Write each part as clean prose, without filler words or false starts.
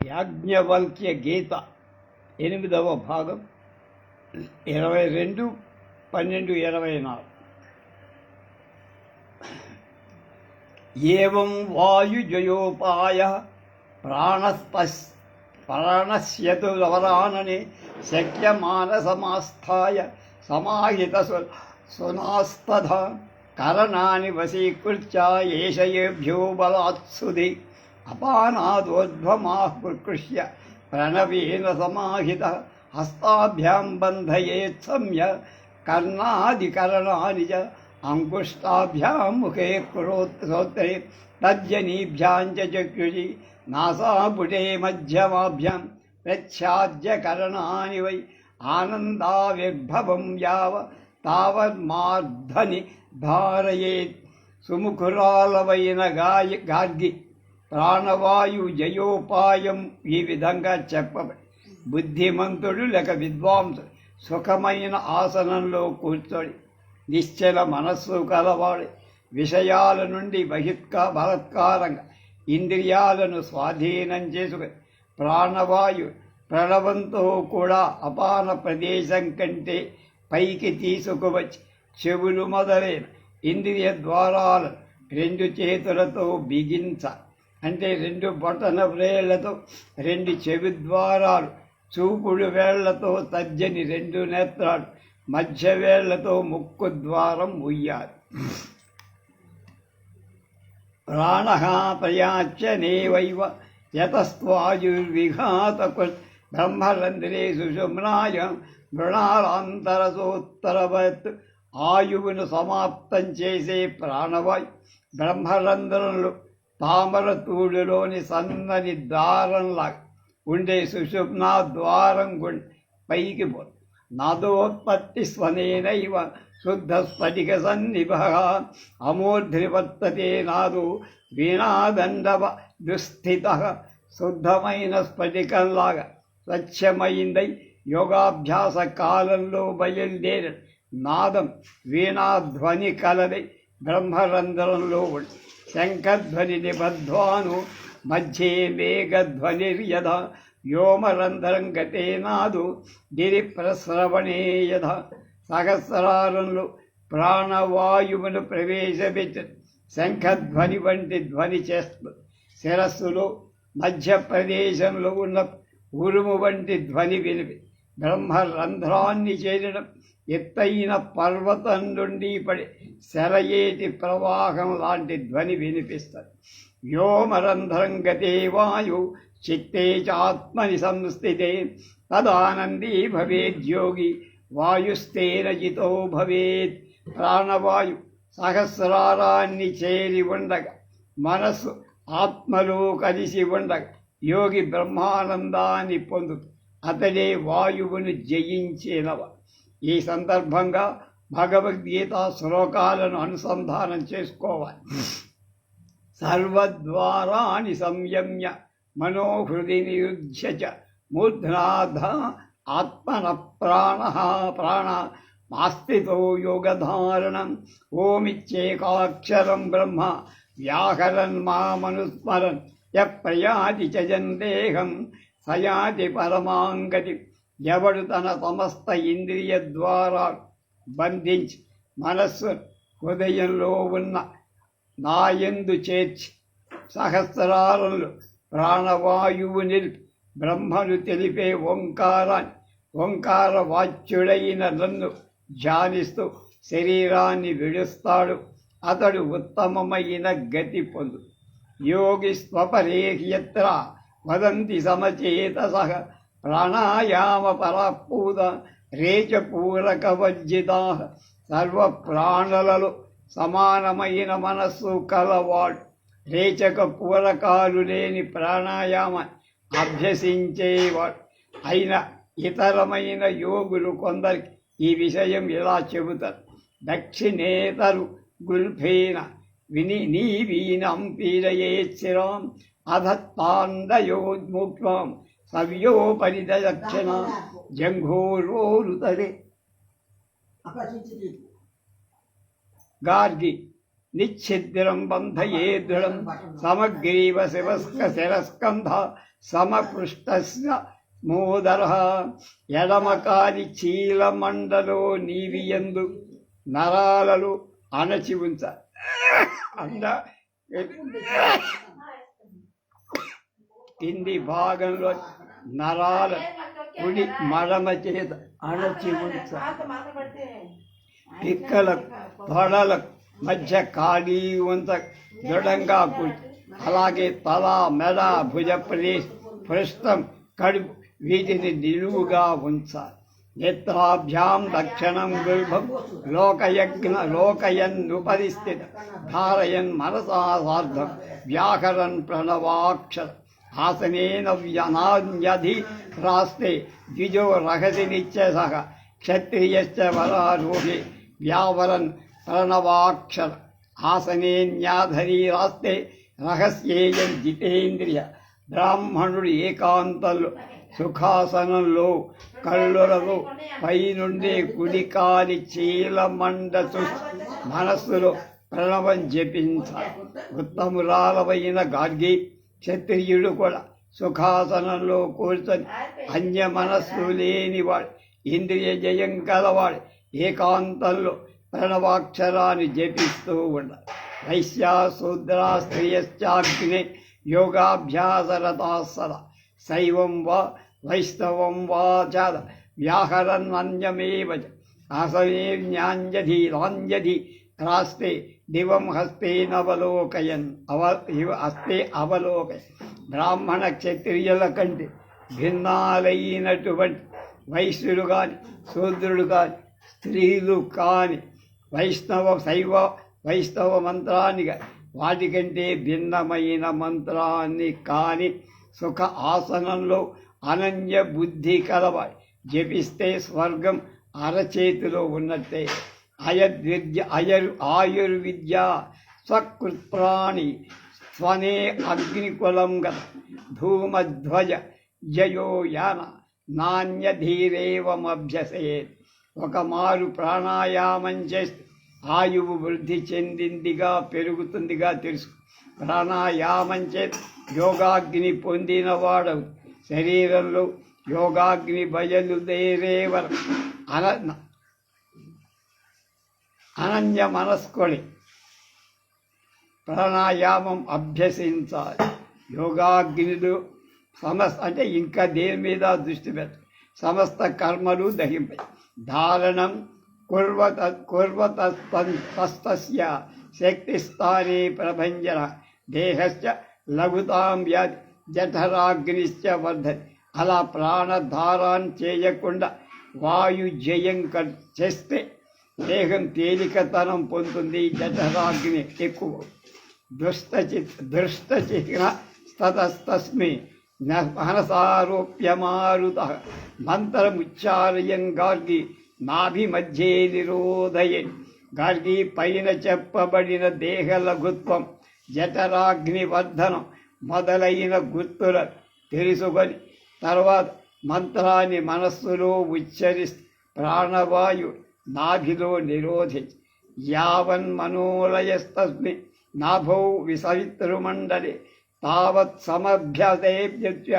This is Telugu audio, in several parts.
యాజ్ఞవల్క్య గీత 8వ భాగం 22/12/24. ఏవం వాయుజయోపాయ ప్రాణస్యతు లవరాననే శక్యమానసమాస్థాయ సమాహిత సునాస్తథా కరణాని వశీకృత్య ఏషయేభ్యో బలాత్సుధి అపానాదోద్భమాకృష్య ప్రణవేన సమాహిత హస్తాభ్యాం బంధయేత్ సమ్య కర్ణాదికరణాని చ అంగుష్టాభ్యాం ముఖే శ్రోత్రే తజ్జనీభ్యాం చ చక్షుషి నాసాపుటే మధ్యమాభ్యాం ప్రచ్ఛాద్య కరణాని వై ఆనందావిర్భవం యావ తావన్మార్ధని ధారయేత్. సుముఖురాలవైన గార్గి ప్రాణవాయు జయోపాయం ఈ విధంగా చెప్పబడి, బుద్ధిమంతుడు లేక విద్వాంసుడు సుఖమైన ఆసనంలో కూర్చొని నిశ్చల మనస్సు కలవాడు విషయాల నుండి బలత్కారంగా ఇంద్రియాలను స్వాధీనం చేసుకుని ప్రాణవాయు ప్రణవంతో కూడా అపాన ప్రదేశం కంటే పైకి తీసుకువచ్చి చెవులు మొదలైన ఇంద్రియ ద్వారాలను 2 చేతులతో బిగించ, అంటే 2 బొటన వ్రేళ్లతో 2 చెవి ద్వారాలు, చూపుడు వేళ్లతో తర్జని 2 నేత్రాలు, మధ్య వేళ్లతో ముక్కు ద్వారం ఉయ్యాలి. ప్రాణ ప్రయాచ్యనేవైవ యతస్వాయుర్విఘాతకృత్ బ్రహ్మరంధ్రే సుషుమ్నాయ మృణాలాంతరసోత్తరవత్. ఆయువును సమాప్తం చేసే ప్రాణవాయు బ్రహ్మరంధ్రంలో తామర తూడులోని సన్నని దారంలాగా ఉండే సుషుమ్నా ద్వారం గుండా పైకి పోదు. నాదోత్పత్తి స్వనేనైవ శుద్ధ స్ఫటిక సన్నిభ అమూర్ధ్రివర్తతే నాదో వీణాదండవ దుస్థిత. శుద్ధమైన స్ఫటికంలాగా స్వచ్ఛమైందై యోగాభ్యాస కాలంలో బయలుదేరి నాదం వీణాధ్వని కలదై బ్రహ్మరంధ్రంలో ఉండి శంఖధ్వని నిబద్ధ్వాను మధ్యే మేఘధ్వనిర్యథ వ్యోమరంధ్రం గతే నాదు గిరి ప్రస్రవణే యథ. సహస్రారంలో ప్రాణవాయువును ప్రవేశపెట్టి శంఖధ్వని వంటి ధ్వని చేస్తుంది. శిరస్సులో మధ్య ప్రదేశంలో ఉన్న ఉరుము వంటి ధ్వని వినిపి బ్రహ్మరంధ్రాన్ని చేరడం ఎత్తైన పర్వతం నుండి పడి శరయేటి ప్రవాహం లాంటి ధ్వని వినిపిస్తుంది. వ్యోమరంధ్రం గతే వాయు చిత్తే చాత్మని సంస్థితే తదానందీ భవేద్యోగి వాయుస్తేన జితో భవేత్. ప్రాణవాయు సహస్రారాన్ని చేరి ఉండగా మనస్సు ఆత్మలో కలిసి ఉండగా యోగి బ్రహ్మానందాన్ని పొందుతూ అతడే వాయువును జయించినవ. ఈ సందర్భంగా భగవద్గీత శ్లోకాలను అనుసంధానం చేసుకోవాలి. సర్వద్వారాణి సంయమ్య మనోహృది నియుధ్య చ మూర్ధ్నాధ ఆత్మన ప్రాణ ఆస్థితో యోగధారణం. ఓమిచ్చేకాక్షరం బ్రహ్మ వ్యాహరన్ మామనుస్మరన్ య ప్రయాతి చ జందేహం సయాతి పరమాంగతి. ఎవడు తన సమస్త ఇంద్రియ ద్వారా బంధించి మనస్సు హృదయంలో ఉన్న నాయందు చేర్చి సహస్రారంలో ప్రాణవాయువు నిలిపి బ్రహ్మను తెలిపే ఓంకార వాచ్యుడైన నన్ను ధ్యానిస్తూ శరీరాన్ని విడుస్తాడు, అతడు ఉత్తమమైన గతి పొందు. యోగి స్వపరేహ్యత్ర వదంతి సమచేతసః ప్రాణాయామ పరాపూత రేచపూరక వర్జితా. సర్వ ప్రాణులలో సమానమైన మనస్సు కలవాడు రేచక పూరకాలు లేని ప్రాణాయామాన్ని అభ్యసించేవాడు అయిన ఇతరమైన యోగులు కొందరికి ఈ విషయం ఇలా చెబుతారు. దక్షిణేతరు గుల్ఫేన నీ వీణం పీడయేచ్చిరాం అధత్తాండయోన్ముక్తం సవ్యోపరిదక్షిణ జంఘోరోరుతరే. గార్గి నిశ్చిద్రం బంధయే దృఢం సమగ్రీవ శివస్క శిరస్కంధ సమపృష్టస్య మోదర ఎడమకాని చీలమండలో నీవియందు నరాలలో అణచి ఉంచ అంద కింది భాగంలో నరాల కుడి మడమ చేత అణచి ఉంచ పిక్కల తొడల మధ్య ఖాళీ ఉంచ దృఢంగా కూర్చు. అలాగే తల మెడ భుజ పృష్ఠం కడుపు వీటిని నిలువుగా ఉంచాలి. నేత్రాభ్యాం దక్షిణం గర్భం లోకయన్నుపరిస్థిత ధారయన్ మనసా సార్ధం వ్యాకరన్ ప్రణవాక్షర ఆసనేన వ్యనాన్యధి రాస్తే ద్విజో రహసి నిత్యసహ క్షత్రియశ్చ వరారోహి వ్యావరన్ ప్రణవాక్షర ఆసనేన్యాధరీ రాస్తే రహస్యేయం జితేంద్రియ బ్రాహ్మణుడు ఏకాంతంలో సుఖాసనంలో కళ్ళులలో పైనుండే కుడికాలి చీలమండ మనస్సులో ప్రణవం జపించాలి. ఉత్తమురాలవైన గార్గి క్షత్రియుడు కూడా సుఖాసనంలో కూర్చొని అన్య మనస్సు లేనివాడు, ఇంద్రియ జయం కలవాడు ఏకాంతంలో ప్రణవాక్షరాన్ని జపిస్తూ ఉండాలి. వైశ్యా శూద్రా స్త్రియశ్చాగ్నే యోగాభ్యాసరతాసర శైవం వా వైష్ణవం వా చాద వ్యాహరన్యమేవ ఆసనేన్యాన్యధీరాన్యధి రాస్తే దివం హస్తేనవలోకయన్ హస్తే అవలోకయన్. బ్రాహ్మణ క్షత్రియుల కంటే భిన్నాలైనటువంటి వైశ్యులు కాని శూద్రుడు కాని స్త్రీలు కాని వైష్ణవ మంత్రాన్ని వాటికంటే భిన్నమైన మంత్రాన్ని కాని సుఖ ఆసనంలో అనన్య బుద్ధి కలవాడు జపిస్తే స్వర్గం అరచేతిలో ఉన్నట్టే. ఆయుర్విద్య స్వకృత్ప్రాణి స్వనే అగ్నికులం గత ధూమధ్వజ జయో యాన నాణ్యధీరేవమభ్యసేత్. ఒక మారు ప్రాణాయామం చేస్తే ఆయువు వృద్ధి చెందిందిగా పెరుగుతుందిగా తెలుసు. ప్రాణాయామం చేతి యోగాగ్ని పొందినవాడవు. శరీరంలో యోగాగ్ని బయలుదేరే వరకు అనన్య మనస్కుని ప్రాణాయామం అభ్యసించాలి. యోగాగ్నిలు అంటే ఇంకా దేని మీద దృష్టి పెట్ట సమస్త కర్మలు దహింపై. ధారణం కుర్వతస్తస్య శక్తిస్థానే ప్రభంజన దేహశ్చ లఘుతాం వ్యాధి జఠరాగ్నిశ్చ వర్ధతి. అలా ప్రాణధారాన్ని చేయకుండా వాయుజయం చేస్తే దేహం తేలికతనం పొందుతుంది, జఠరాగ్ని ఎక్కువ. దృష్టచిహ్న స్తతస్తస్మి మనసారోప్యమారుత మంత్రముచ్చారయన్ గార్గి నాభి మధ్యే నిరోధయన్. గార్గి పైన చెప్పబడిన దేహ లఘుత్వం, జఠరాగ్ని వర్ధనం మొదలైన గుర్తుల తెలుసుకొని తర్వాత మంత్రాన్ని మనస్సులో ఉచ్చరిస్తూ ప్రాణవాయు నాభిలో నిరోధించి యావన్ మనోలయస్తస్మి నాభౌ విసవితృమండలి తావత్ సమభ్యసేభ్య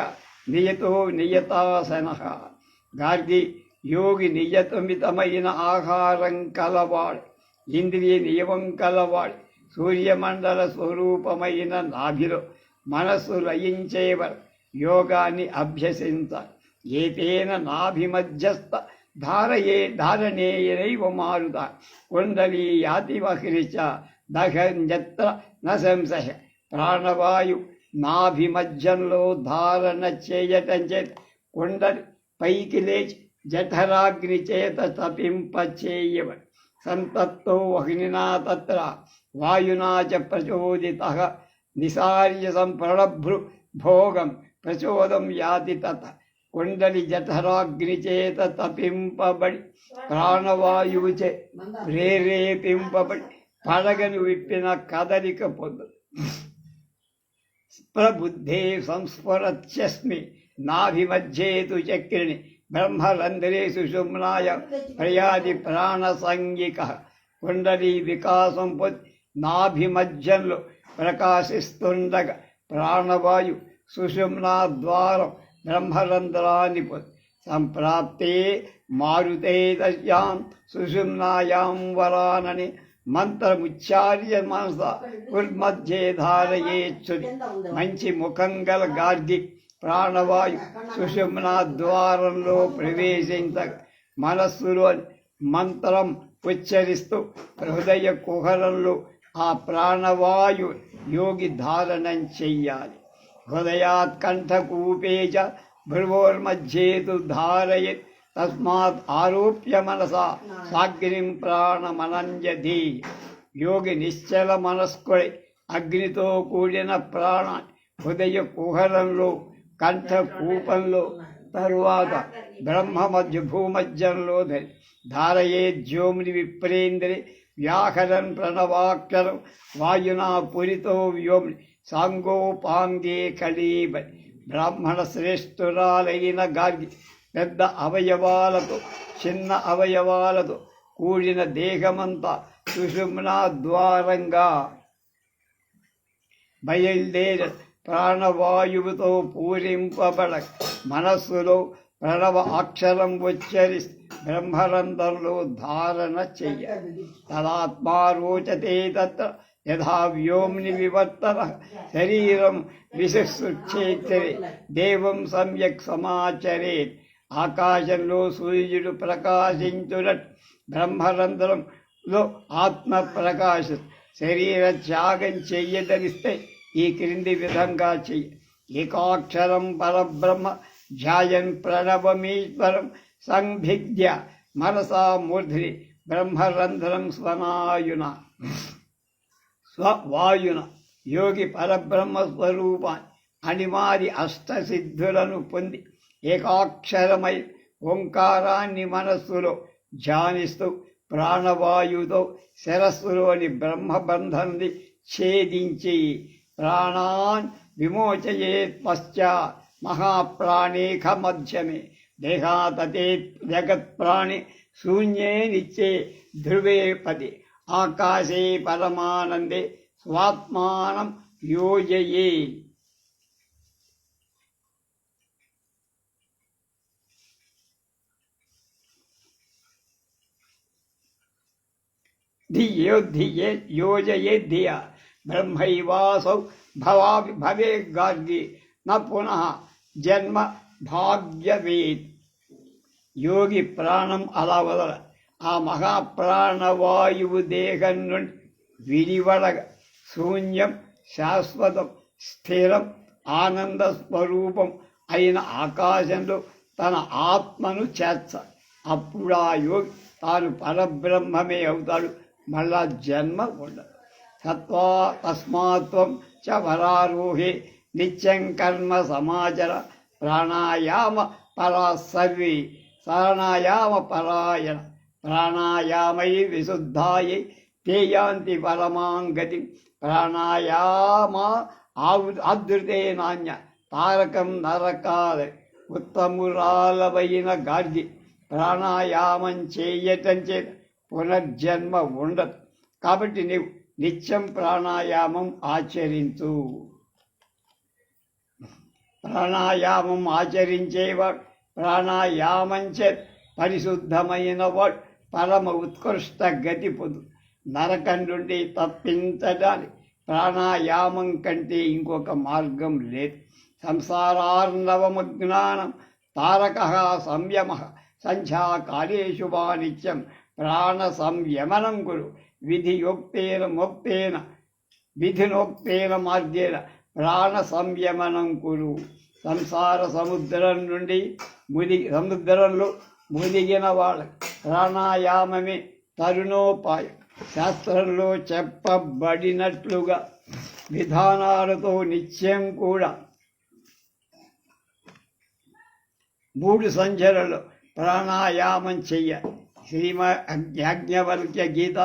నియతో నియతాసన. గార్గి యోగి నియతమితమైన ఆహారం కలవాడు, ఇంద్రియ నియమం కలవాడు. సూర్యమండల స్వరూపమైన నాభిలో మనస్సు లయించేవారు యోగాన్ని అభ్యసించాలి. ఏతేన నాభిమధ్యస్థ ధారణేయనైవ మారుత కుండలీ యాతివహ్నిచ దహన్యత్ర న సంశయ. ప్రాణవాయు నాభిమధ్యంలో ధారణ చేయటం చేత కుండలి పైకి లేచి జఠరాగ్ని చేత తపింపచేయవడు. సంతత్తో వహ్నినా తత్ర వాయునా చ ప్రచోదిత నిసార్య సంప్రణభ్రు భోగం ప్రచోదం యాతి తత. కుండలి జఠరాగ్ని చేత తపింపబడి ప్రాణవాయువు చే ప్రేరేపింపబడి పడగను విప్పిన కదలిక పొందదు. ప్రబుద్ధే సంస్ఫురత్యస్మి నాభిమధ్యేతు చక్రిణి బ్రహ్మరంధ్రేషు సుమ్నాయ ప్రయాది ప్రాణసంగిక. కుండలి వికాసం పొంది నాభి మధ్యంలో ప్రకాశిస్తుండగా ప్రాణవాయు సుషుమ్నా ద్వారం బ్రహ్మరంధ్రాన్ని సంప్రాప్తే మారుతే తస్యాం సుషుమ్నాయాం వరానని మంత్రముచ్చార్య మనస ఉర్మధ్యే ధారయేచ్చుది. మంచి ముఖం గల గార్గి ప్రాణవాయు సుషుమ్నా ద్వారంలో ప్రవేశించగా మనస్సులో మంత్రం ఉచ్చరిస్తూ హృదయ కుహరంలో ఆ ప్రాణవాయు యోగి ధారణం చెయ్యాలి. హృదయాత్ కంఠకూపేచ భ్రువోర్మధ్యేతు ధారయత్ తస్మాత్ ఆరోప్య మనసా సాగ్నిం ప్రాణమనంజధి. యోగి నిశ్చల మనస్కుడై అగ్నితో కూడిన ప్రాణ హృదయ కుహరంలో కంఠకూపంలో తరువాత బ్రహ్మమధ్య భూమధ్యంలో ధారయే జ్యోమ్ని విప్రేంద్రి వ్యాహరన్ ప్రణవాక్షరం వాయునా పురితో వ్యోమ్ని సాంగోపాంగే కళీబ. బ్రాహ్మణ శ్రేష్ఠురాలైన గార్గి పెద్ద అవయవాలతో చిన్న అవయవాలతో కూడిన దేహమంతా సుషుమ్నా ద్వారంగా బయలుదేరి ప్రాణవాయువుతో పూరింపబడ మనస్సులో ప్రణవ అక్షరం ఉచ్చరిస్తూ బ్రహ్మరంధ్రంలో ధారణ చెయ్య. తదాత్మా రోచతే తత్ర యథా వ్యోమ్ని వివర్తన శరీరం విశిష్టేచ్చరే దేవం సమ్యక్ సమాచరేత్. ఆకాశంలో సూర్యుడు ప్రకాశించునట్టు బ్రహ్మరంధ్రంలో ఆత్మ ప్రకాశ శరీర త్యాగం చెయ్యదలిస్తే ఈ క్రింది విధంగా చెయ్యి. ఏకాక్షరం పరబ్రహ్మ ధ్యాయన్ ప్రణవమీశ్వరం సంభిద్య మనసా మూర్ధ్ని బ్రహ్మరంధ్రం స్వవాయున. యోగి పరబ్రహ్మ స్వరూపాన్ని అనిమాది అష్టసిద్ధులను పొంది ఏకాక్షరమై ఓంకారాన్ని మనస్సులో ధ్యానిస్తూ ప్రాణవాయువుతో శిరస్సులోని బ్రహ్మబంధాన్ని ఛేదించి ప్రాణాన్ విమోచయేత్ పశ్చాత్ మహాప్రాణేఖ మధ్యమే దేహాతతే జగత్ప్రాణి శూన్యే నిత్యే ధ్రువే పదే ఆకాశే పరమానందే స్వాత్మానం యోజయే. ధియే యోజయే ధియ బ్రహ్మైవాసౌ భవే గార్గి న పునః జన్మ భాగ్యవేత్. యోగి ప్రాణం అలా వదల ఆ మహాప్రాణవాయువు దేహం నుండి విడివడగా శూన్యం శాశ్వతం స్థిరం ఆనంద స్వరూపం అయిన ఆకాశంలో తన ఆత్మను చేర్చ. అప్పుడు ఆ యోగి తాను పరబ్రహ్మమే అవుతాడు, మళ్ళా జన్మ ఉండదు. తస్మాత్వం చ వరారోహే నిత్యం కర్మ సమాచర ప్రాణాయామ పరా సర్వే ప్రాణాయామ పరాయణ. ప్రాణాయామై విశుద్ధాయై తేయాంతి పరమాంగతి. ప్రాణాయామ ఆదృతే నాణ్య తారకం నరకాల. ఉత్తమురాలవైన గార్గి ప్రాణాయామం చేయటం చేత పునర్జన్మ ఉండదు. కాబట్టి నీవు నిత్యం ప్రాణాయామం ఆచరించు. ప్రాణాయామం ఆచరించేవాడు ప్రాణాయామం చే పరిశుద్ధమైన వాడు పరమ ఉత్కృష్ట గతి పొందు. నరకం నుండి తప్పించడానికి ప్రాణాయామం కంటే ఇంకొక మార్గం లేదు. సంసారార్ణవమజ్ఞానం తారక సంయమ సంధ్యాకాలేషు వా నిత్యం ప్రాణ సంయమనం కురు. విధినోక్తేన మార్గేణ ప్రాణ సంయమనం కురు. సంసార సముద్రంలో మునిగిన వాళ్ళ ప్రాణాయామమే తరుణోపాయం. శాస్త్రంలో చెప్పబడినట్లుగా విధానాలతో నిత్యం కూడా 3 సంధ్యలలో ప్రాణాయామం చెయ్య. శ్రీమద్యాజ్ఞవల్క్య గీత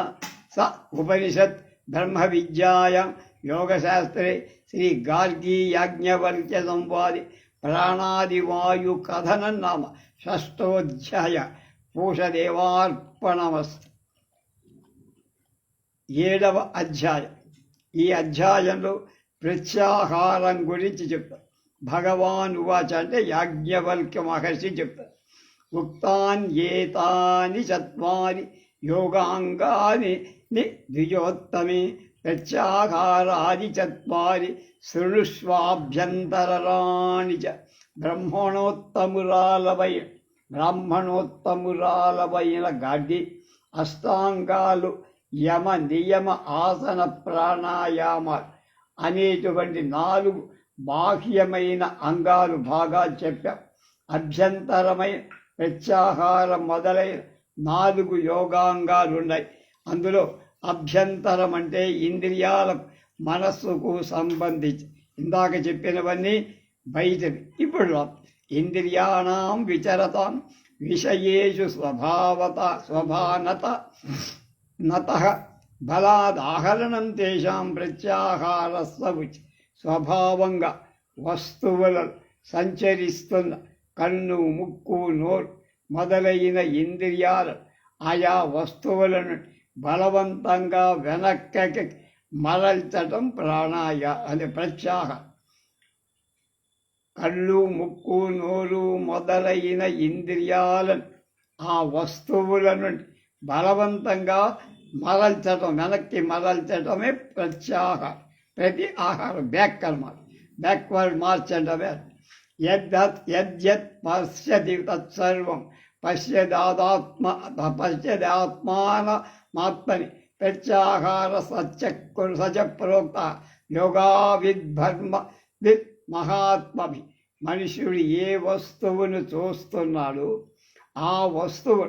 స ఉపనిషత్ బ్రహ్మ విద్యాయాం యోగశాస్త్రే శ్రీ గార్గీ యాజ్ఞవల్క్య సంవాది ప్రాణాదివాయు కథనం నామ 6ోऽధ్యాయ. పూషదేవార్పణమస్తు. 7వ అధ్యాయం. ఈ అధ్యాయంలో ప్రత్యాహారం గురించి చెప్తారు. భగవాన్ ఉవాచ అంటే యాజ్ఞవల్క్య మహర్షి చెప్తారు. ఉక్తాన్ ఏతాని చత్వారి యోగాంగాని ద్విజోత్తమే ప్రత్యాహారాది చత్వారి శృణుష్వాభ్యంతరాణి చ. బ్రాహ్మణోత్తమురాలవైన గాడి అష్టాంగాలు యమ నియమ ఆసన ప్రాణాయామాలు అనేటువంటి 4 బాహ్యమైన అంగాలు భాగాలు చెప్పాం. అభ్యంతరమైన ప్రత్యాహారం మొదలైన 4 యోగాంగాలు ఉన్నాయి. అందులో అభ్యంతరం అంటే ఇంద్రియాల మనస్సుకు సంబంధించి ఇందాక చెప్పినవన్నీ బయటవి. ఇప్పుడు ఇంద్రియాణం విచరతాం విషయేషు స్వభానత బలాదాహరణం తేషాం ప్రత్యాహారస్వచి. స్వభావంగా వస్తువులను సంచరిస్తున్న కన్ను, ముక్కు, నోరు మొదలైన ఇంద్రియాలు ఆయా వస్తువులను బలవంతంగా వెనక్కి మరల్చటం అనే ప్రత్యాహారం. కళ్ళు, ముక్కు, నోరు మొదలైన ఇంద్రియాలను ఆ వస్తువులను బలవంతంగా వెనక్కి మరల్చటమే ప్రత్యాహారం. ప్రతి ఆహారం బ్యాక్వర్డ్ మార్చడమే. యద్యత్ పశ్యతి తత్సర్వం పశ్యదాత్మానమాత్మని ప్రత్యాహార సచ ప్రోక్త యోగావిద్భర్మవిత్ మహాత్మభి. మనుష్యుడు ఏ వస్తువును చూస్తున్నాడో ఆ వస్తువు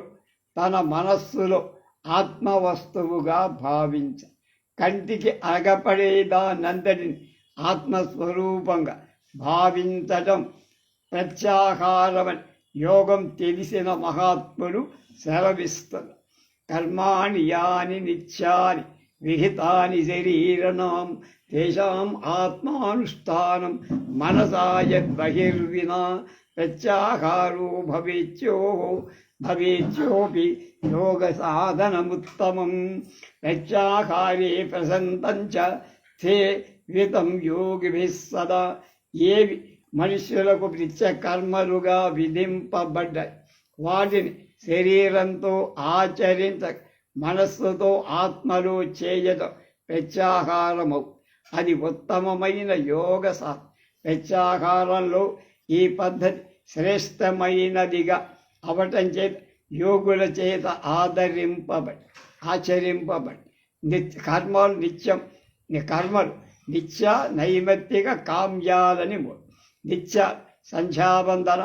తన మనస్సులో ఆత్మవస్తువుగా భావించ. కంటికి అగపడేదానంతటిని ఆత్మస్వరూపంగా భావించటం ప్రత్యాహారమని యోగం తెలిసిన మహాత్ములు సెలవిస్తున్నారు. కర్మాణి యాని నిత్యాని విహితాని శరీరణం తేషాం ఆత్మానుష్ఠానం మనసా యద్బహిర్వినా ప్రత్యాహారో భవేత్యోపి యోగ సాధనముత్తమం. ప్రత్యాహారే ప్రసంతంచ తే వితం యోగిభిః సదా. ఏవి మనుష్యులకు నిత్యకర్మలుగా విధింపబడ్డాయి వాటిని శరీరంతో ఆచరించ మనస్సుతో ఆత్మలో చేయటం ప్రత్యాహారము. అది ఉత్తమమైన యోగ సాధన. ప్రత్యాహారంలో ఈ పద్ధతి శ్రేష్టమైనదిగా అవటం చేత యోగుల చేత ఆచరింపబడి కర్మలు నిత్య నైమిత్తిక కామ్యాలని నిత్య సంధ్యావందన,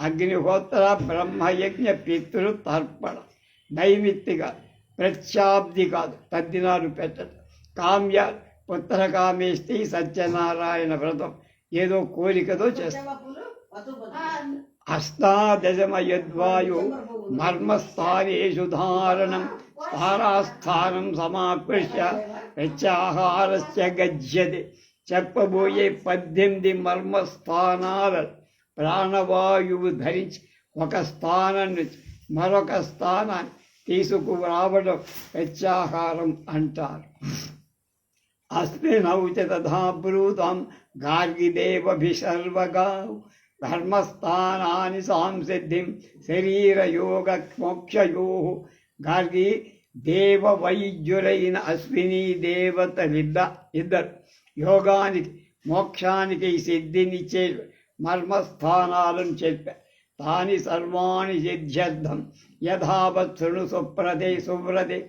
అగ్నిహోత్ర, బ్రహ్మయజ్ఞ, పితృ తర్పణ. నైమిత్తిక ప్రత్యాబ్ది కాదు, తద్దినాలు పెట్టడం. కామ్య పుత్రకామేష్టి, సత్యనారాయణ వ్రతం ఏదో కోరికతో చేస్తాం. అష్టాదశమయద్వాయు మర్మస్థానేషు ధారణం స్థానాస్థానం సమాకృష్య ప్రత్యాహారస్య గజ్యతే. చెప్పబోయే 18 మర్మస్థానాల ప్రాణవాయువు ధరించి ఒక స్థానం నుంచి మరొక స్థానాన్ని తీసుకురావడం ప్రత్యాహారం అంటారు. అస్మినౌచ తథా బ్రూతం గార్గిదేవభిసర్వగా ధర్మస్థానాని సంసిద్ధిం శరీరయోగ మోక్షయో. గార్గి దేవ వైద్యులైన అశ్విని దేవతలిద్దరు యోగానికి మోక్షానికి సిద్ధినిచ్చే మర్మస్థానాలను చెప్పారు. తాని సర్వాణి సిద్ధ్యర్థం యథావత్ శృణు సువ్రతే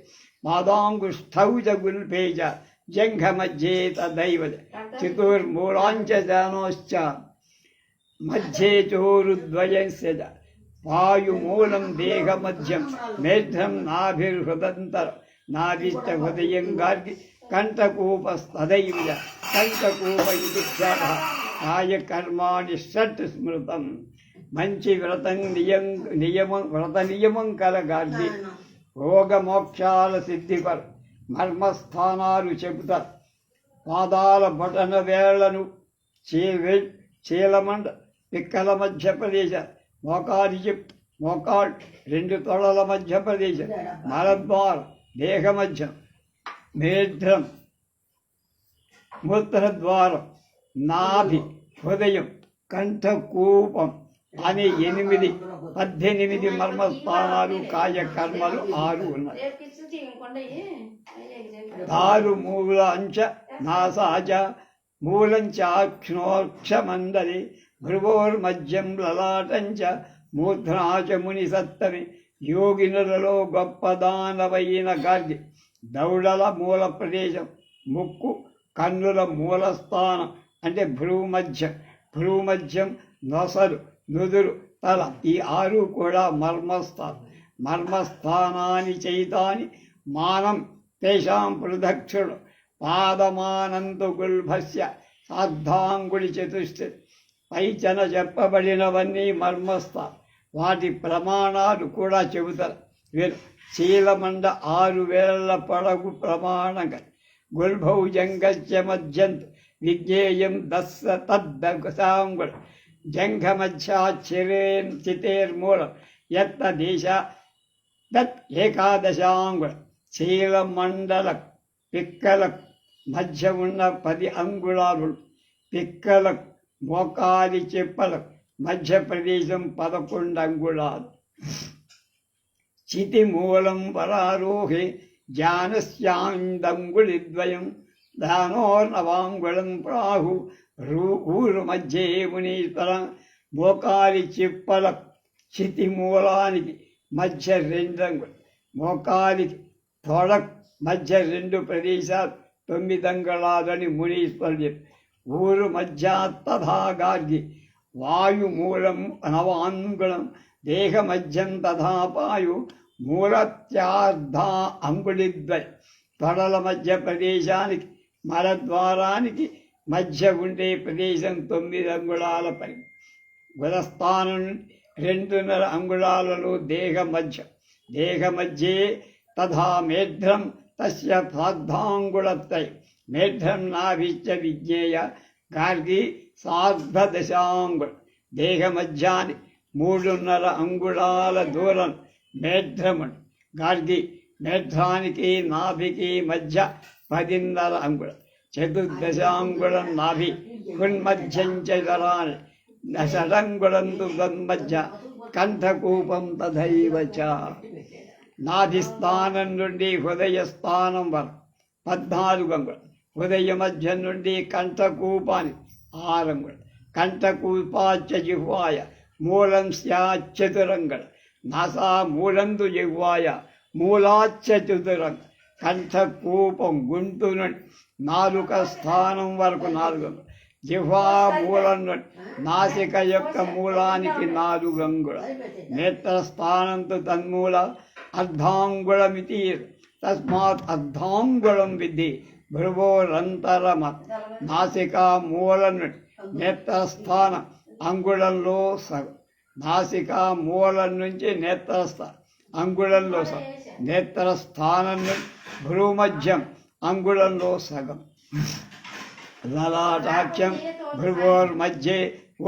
పాదాంగుష్ఠౌ చ గుల్ఫే చ జంఘమధ్యే తదైవ చతుర్మూలాంచ జానోశ్చ మధ్యే చోరుద్వయస్య చ వాయుమూలం దేహమధ్యం మేఘ్రం నాభిర్హృదంతరం నాభిశ్చ హృదయం గార్గి కంఠకూపస్తదైవ చ కంఠకూప ఇది క్షరః కాయకర్మాణి షట్ స్మృతం. మంచి వ్రత నియమం కల గార్గి భోగమోక్షాల సిద్ధిపరు మర్మస్థానాలు చెబుతారు. పాదాల బటన వేళ్లను చీలమండ పిక్కల మధ్య ప్రదేశ మోకాళ్ళు 2 తొడల మధ్య ప్రదేశం మలద్వారం దేహ మధ్యం మేఢ్రం, మూత్రద్వారం, నాభి, హృదయం, కంఠకూపం అని 18 మర్మస్థానాలు, కాయకర్మలు 6 ఉన్నాయి. దారు మూలాంచ నాసాచ మూలంచాక్షోక్షమండలి భృవోర్మధ్యం లలాటంచ మూర్ధ్నాచ ముని సత్తమి. యోగినులలో గొప్పదానవైన గార్గి దౌడల మూల ప్రదేశం, ముక్కు, కన్నుల మూలస్థానం అంటే భ్రూమధ్యం, నొసలు, నుదురు, తల ఈ 6 కూడా మర్మస్థానం. మర్మస్థానాన్ని చైతాని మానం తేషాం పృథక్షుడు పాదమానంతు గుల్భస్య సార్ధాంగుడి చతుష్టి. పైచన చెప్పబడినవన్నీ మర్మస్థానం. వాటి ప్రమాణాలు కూడా చెబుతారు. వీరు శీలమండ 6 వేళ్ల పొడగు ప్రమాణంగా గుల్భౌజంగస్య మధ్యంతు విజ్ఞేయం దస్స తద్దంగుడు జంఘమధ్యాచిరేర్మూలం యత్న దేశ తత్ ఏకాదశాంగుళం. శీలమండల పిక్కలకు మధ్య ఉన్న 10 అంగుళాలు, పిక్కలకు మోకాలి చెప్పలకు మధ్య ప్రదేశం 11 అంగుళాలు. చితిమూలం వరారోహే జానస్యాందంగుళిద్వయం దానోర్నవాంగుళం ప్రాహు ఊరు మధ్యే మునీశ్వర. మోకాలి చిప్పలకు చితిమూలానికి మధ్య 2 అంగుళం, మోకాలికి తొడకు మధ్య 2 ప్రదేశాలు 9 అంగుళాలని మునీశ్వరుడు చెప్పి. ఊరు మధ్య తథాగార్గి వాయుమూలం 9 అంగుళం, దేహమధ్యం తథాపాయు మూలత్యార్ధా అంగుళిద్వయం. తొడల మధ్య ప్రదేశానికి మలద్వారానికి మధ్య ఉండే ప్రదేశం 9 అంగుళాల పై. గుదస్థానం 2.5 అంగుళాలలో దేహమధ్యే తథా మేఢ్రం తస్య సార్ధాంగుళత్రయం. మేఢ్రం నాభిశ్చ విజ్ఞేయ గార్గి సార్ధదశాంగుళం. దేహమధ్యాన్ని 3.5 అంగుళాల దూరం మేఢ్రముడు. గార్గి మేఢ్రానికి నాభికి మధ్య 10.5 అంగుళం. చతుర్దశాంగుళం నాభి కున్మధ్యం చరాని షడంగుళం మధ్య కంఠకూపం తథైవ చ. నాభిస్థానం నుండి హృదయస్థానం వరకు 14 అంగుళం. హృదయ మధ్యం నుండి కంఠకూపానికి 6 అంగుళం. కంఠకూపాచ జిహ్వాయ మూలం స్యాచతురంగుళం. నాసా మూలందు జిహ్వాయ మూలాచతురంగ. కంఠకూపం గుంటు నుండి నాలుక స్థానం వరకు 4 అంగుళం. జిహ్వా మూలం నుండి నాసిక యొక్క మూలానికి 4 అంగుళం. నేత్రస్థానంతో తన్మూల అర్ధాంగుళమితి. తస్మాత్ అర్ధాంగుళం విద్ధి. భ్రువోరంతరమ. నాసికా మూలం నుండి నేత్రస్థానం అంగుళంలో సగం. నాసికా మూలం నుంచి నేత్రస్థానం అంగుళంలో సగం. నేత్రస్థానం నుండి భ్రూమధ్యం అంగుళంలో సగం. లలాటాఖ్యం భ్రువోర్మధ్యే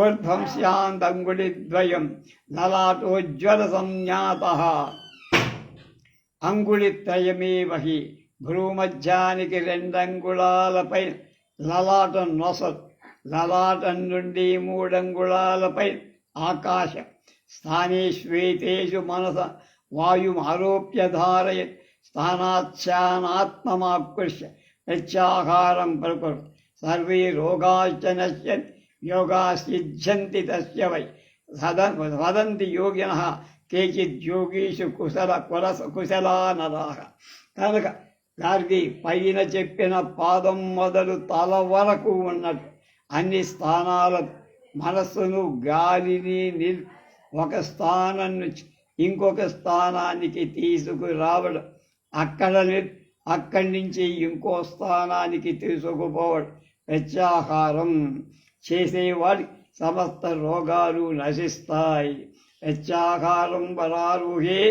ఊర్ధ్వం స్యాందంగుళిద్వయం. లలాటోజ్వల సంజ్ఞాత అంగుళిత్రయమేవ హి. భ్రూమధ్యానికి 2 అంగుళాలపై లలాటం నొసలు. లలాటం నుండి 3 అంగుళాలపై ఆకాశం. స్థానే శ్వేతేషు మనస వాయుమారోప్య ధారయ. స్థానాచ్ఛానాత్మమాకృష్య ప్రత్యాహారం ప్రకృతి. సర్వే రోగాశ్చ నశ్యంతి యోగాసిద్ధ్యంతి తస్య వై. వదంతి యోగినః కేచిద్యోగీషు కుశలా నరాః. కనుక గార్గి పైన చెప్పిన పాదం మొదలు తల వరకు ఉన్నట్టు అన్ని స్థానాలకు మనస్సును గాలిని ఒక స్థానం నుంచి ఇంకొక స్థానానికి తీసుకురావడం, అక్కడి నుంచి ఇంకో స్థానానికి తీసుకుపోవడం. ప్రత్యాహారం చేసేవాడి సమస్త రోగాలు నశిస్తాయి. ప్రత్యాహారం వరారుహే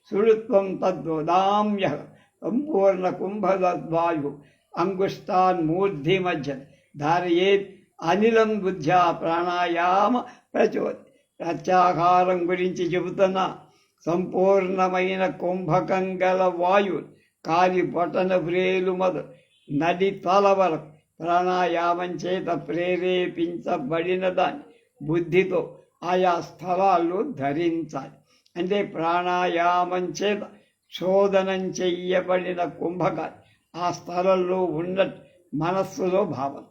సుళుత్వం తద్వదామ్య. సంపూర్ణ కుంభద్వాయు అంగుష్టాన్ మూర్ధి మధ్య ధారయేత్ అనిలం బుద్ధ్యా ప్రాణాయామ ప్రచోది. ప్రత్యాహారం గురించి చెబుతున్నా. సంపూర్ణమైన కుంభకం గల వాయువు కాలి బొటన వ్రేలు మొదలు నడి తల వరకు ప్రాణాయామం చేత ప్రేరేపించబడిన దాన్ని బుద్ధితో ఆయా స్థలాల్లో ధరించాలి. అంటే ప్రాణాయామం చేత శోధనం చెయ్యబడిన కుంభకాలు ఆ స్థలంలో ఉన్నట్టు మనస్సులో భావన.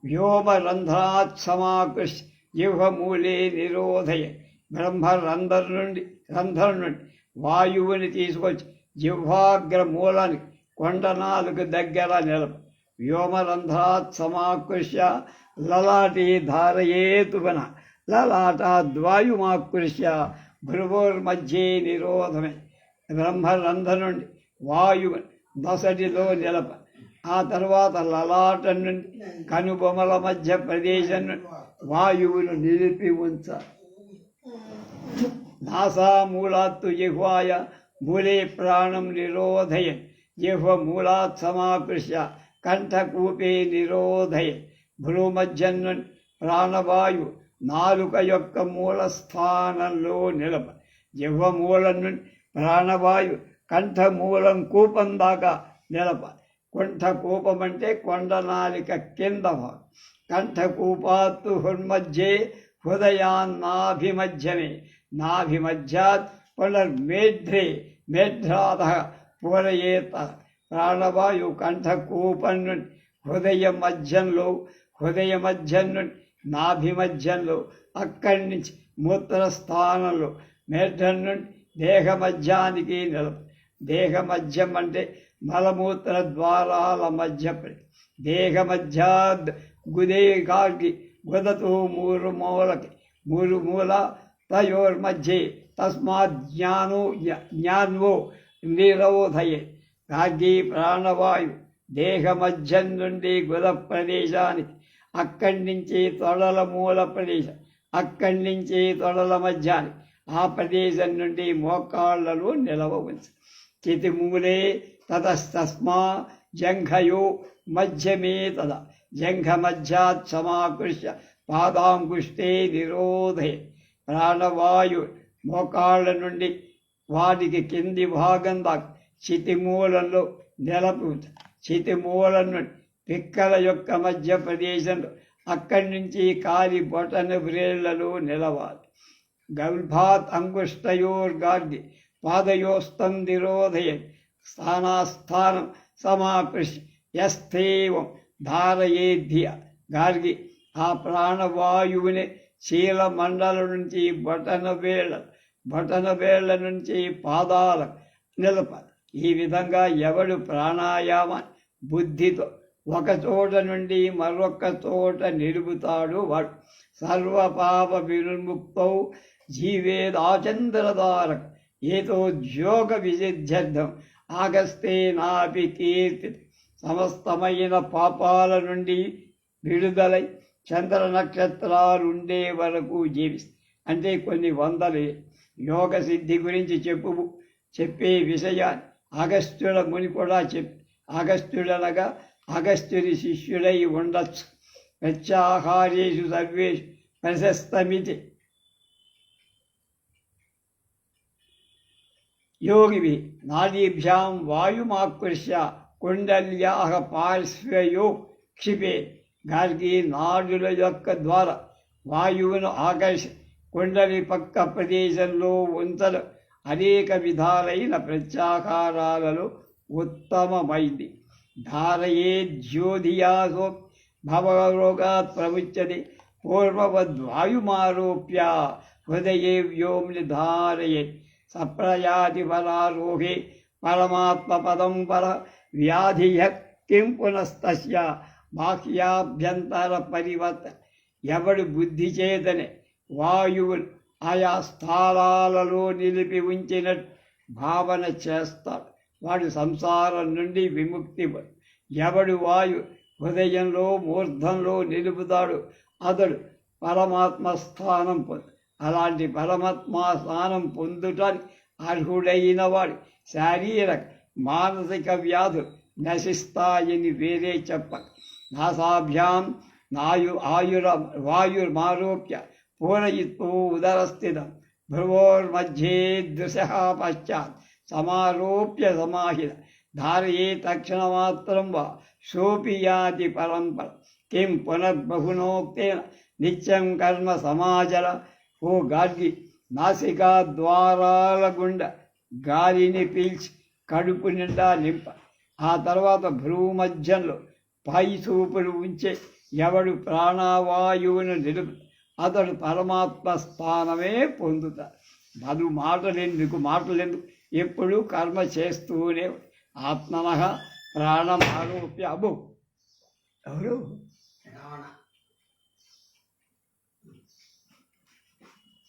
వ్యోమరంధ్రాత్ సమాకృష్య జిహ్వమూలే నిరోధయ. రంధ్రం నుండి వాయువుని తీసుకొచ్చి జిహ్వాగ్ర మూలానికి కొండనాలకు దగ్గర నిలప. వ్యోమరంధ్రాత్ సమాకృష్య లలాటే ధారయేతువన. లలాటాద్వాయుమాకృష్య భ్రువోర్మధ్యే నిరోధమే. బ్రహ్మరంధ్రం నుండి వాయువు దశటిలో నిలప. ఆ తర్వాత లలాటం నుండి కనుబొమల మధ్య ప్రదేశం నుండి వాయువును నిలిపి ఉంచాలి. నాసామూలాత్తు జిహ్వాయ మూలే ప్రాణం నిరోధయ. జిహ్వ మూలాత్ సమాకృష్య కంఠకూపే నిరోధయ. భ్రూమధ్యం నుండి ప్రాణవాయు నాలుక యొక్క మూల స్థానంలో నిలప. జిహ్వ మూలం నుండి ప్రాణవాయు కంఠమూలం కూపం దాకా నిలప. కంఠకూపం అంటే కొండనాలిక కింద భాగం. కంఠకూపాత్తు హృన్మధ్యే హృదయాన్నాభిమధ్యమే. నాభిమధ్యాత్ పునర్మేఢ్రే మేఢ్రాధ పూరయేత. ప్రాణవాయు కంఠకూపం నుండి హృదయ మధ్యం నుండి నాభిమధ్యంలో, అక్కడి నుంచి మూత్రస్థానంలో, మేఢం నుండి దేహమధ్యానికి నిలప. దేహమధ్యం అంటే మలమూత్ర ద్వారాల మధ్య. దేహమధ్యాద్ గుదేగాకి గుదతో మూడు మూల తయోర్మధ్యే. తస్మాత్ జ్ఞాన్వో నిరోధయే. గార్గి ప్రాణవాయు దేహమధ్యం నుండి గుద ప్రదేశానికి, అక్కడి నుంచి తొడల మూల ప్రదేశం, అక్కడి నుంచి తొడల మధ్యానికి, ఆ ప్రదేశం నుండి మోకాళ్లలో నిలవ ఉంచు. చితిమూలే తతస్తస్మా జంఘయో మధ్యమే తద. జంఘమధ్యాత్ సమాకృష్య పాదాంగుష్టే నిరోధే. ప్రాణవాయు మోకాళ్ళ నుండి వాటికి కింది భాగం దాకా చితిమూలంలో నిలపి ఉంచు. చితిమూలం నుండి పిక్కల యొక్క మధ్య ప్రదేశంలో, అక్కడి నుంచి కాలి బొటన వ్రేళ్లలో నిలవాలి. గల్భాత్ అంగుష్టయోర్గార్గి పాదయోస్తం నిరోధయ. స్థానాస్థానం సమాకృష్య యస్థేవం ధారయేధ్య. గార్గి ఆ ప్రాణవాయువుని శీలమండలం నుంచి బొటన వేళ్ల నుంచి పాదాలకు నిలపాలి. ఈ విధంగా ఎవడు ప్రాణాయామాన్ని బుద్ధితో ఒక చోట నుండి మరొక చోట నిలుపుతాడు వాడు సర్వపాప విముక్తౌ జీవేదాచంద్రధారక. ఏతో యోగ విసిద్ధ్యర్థం ఆగస్తే నాపి కీర్తి. సమస్తమైన పాపాల నుండి విడుదలై చంద్ర నక్షత్రాలుండే వరకు జీవిస్తుంది. అంటే కొన్ని వందలే. యోగ సిద్ధి గురించి చెప్పే విషయాన్ని అగస్త్యుల ముని కూడా అగస్త్యుడనగా అగస్త్యుని శిష్యుడై ఉండొచ్చు. ప్రత్యాహారేషు సర్వేషు ప్రశస్తమితి. యోగివి నాడీభ్యాం వాయుమాకృష్య కుండల్యాహ పార్శ్వయో క్షిపే. గార్గి నాడుల యొక్క ద్వారా వాయువును ఆకర్షి కుండలి పక్క ప్రదేశంలో ఉంచడం అనేక విధాలైన ప్రత్యాహారాలలో ఉత్తమమైంది. ధారయే జ్యోధియాసో భవరోగాత్ ప్రముచ్యతే. పూర్వవద్వాయుమారోప్య హృదయే వ్యోమ్ని ధారయే. సప్రయాతి పరారోహే పరమాత్మపదం పర. వ్యాధియ కిం పునస్తస్య బాహ్యాభ్యంతర పరివర్త. ఎవడు బుద్ధి చేతనే వాయువును ఆయా స్థానాలలో నిలిపి ఉంచినట్టు భావన చేస్తాడు వాడు సంసారం నుండి విముక్తి. ఎవడు వాయు హృదయంలో మూర్ధంలో నిలుపుతాడు అతడు పరమాత్మ స్థానం పొందు. అలాంటి పరమాత్మ స్థానం పొందుటానికి అర్హుడైన వాడు శారీరక మానసిక వ్యాధులు నశిస్తాయని వేరే చెప్పక. నాసాభ్యాం వాయుర్మారోప్య పూరయిత్వో ఉదరస్థితం. భ్రువోర్మధ్యే దృశ పశ్చాత్ సమారోప్య సమాహిత. ధారయే తక్షణమాత్రం వా సోపి యాతి పరంపర కిం పునర్బహునోక్తేన నిత్యం కర్మ సమాచర. ఓ గార్గి, నాసికా ద్వారాల గుండా గాలిని పీల్చి కడుపు నిండా నింప. ఆ తర్వాత భ్రువు మధ్యంలో పై చూపులు ఉంచే ఎవడు ప్రాణవాయువును నిలుపు అతడు పరమాత్మ స్థానమే పొందుతాడు. మాటలెందుకు ఎప్పుడు కర్మ చేస్తూనే ఆత్మన ప్రాణం ఆరోప్య. అబ్బో ఎవరు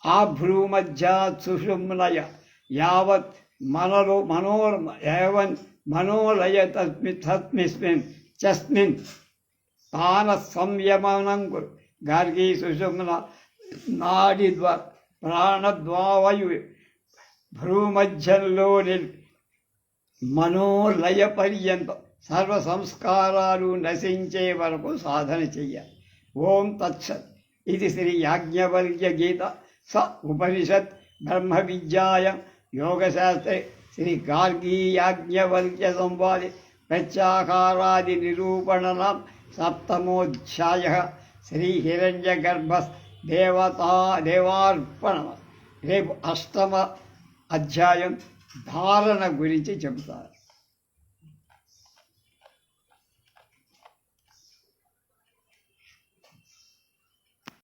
ఆ భ్రూమధ్య సుషుమ్నయ యావత్ మనోలయ తస్మిన్ చస్మిన్ తాన సంయమనం కురు. గార్గీ సుషుమ్న నాడి ప్రాణద్వాయు భ్రూమధ్యంలో మనోలయ పర్యంతం సర్వ సంస్కారాలు నశించే వరకు సాధన చెయ్యాలి. ఓం తత్సత్. ఇది శ్రీ యాజ్ఞవల్క్య గీత స ఉపనిషత్ బ్రహ్మ విద్యాయాం యోగశాస్త్రే శ్రీ గార్గీ యాజ్ఞవల్క్య సంవాదే ప్రత్యాకారాది నిరూపణనాం సప్తమోధ్యాయ. శ్రీ హిరణ్యగర్భ దేవార్పణ. రేపు 8వ అధ్యాయం ధారణ గురించి చెబుతారు.